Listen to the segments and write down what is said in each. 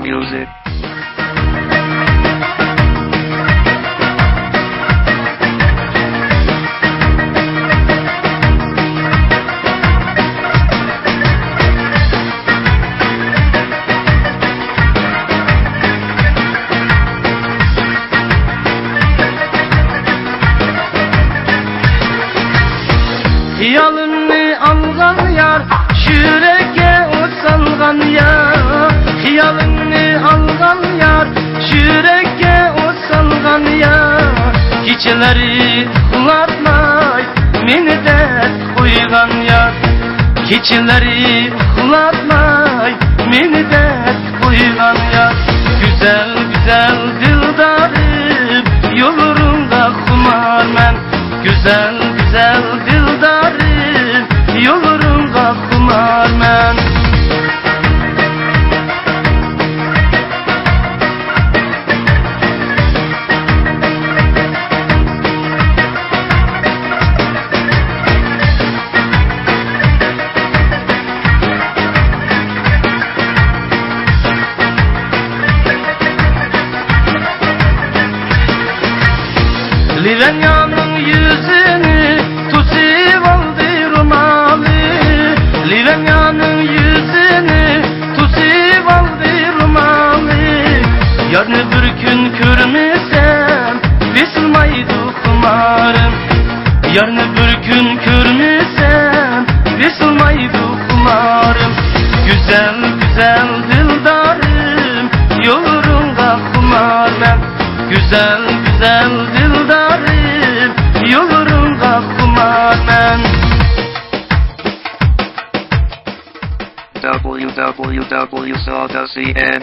music. Hiyalını algan yar, şüreke o salgan yar. Hiyalını algan yar, şüreke o salgan yar. Keçeleri uxlatmay, meni dert koygan yar. Keçeleri uxlatmay, meni dert koygan yar. Güzel güzel dildarım, yolurunda kumar men. Güzel güzel dildarım, yolurunda kumar men. Livenyanın yüzünü tutup aldı rumalı. Livenyanın yüzünü tutup aldı rumalı. Yarın bir gün görmesem vesilmaydı kumarım. Yarın bir gün görmesem vesilmaydı kumarım. Güzel güzel dildarım, yolurunda kumar ben. Güzel güzel dildarım, yolurunda kumar men. www.sawdust.cn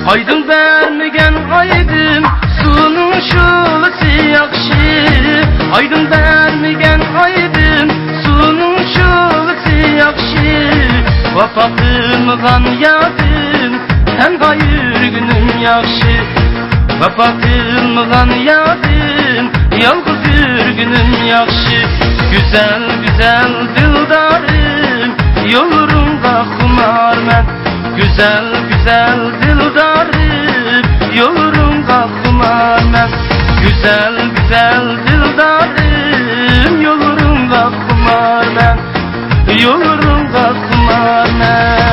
Aydın vermegen aydın, sunun şulası yakşı. Aydın vermegen aydın, sunun şulası yakşı. Vapa kılmıgan yadım, hem gayır günüm yakşı. Vapa kılmıgan yadım, yalgız bir günüm yakşı. Güzel güzel dildarım, yolurumda kumar men. Güzel güzel dildarım, yolurumda kumar men. Güzel güzel dildarım, yolurumda kumar men. Yolurumda kumar men.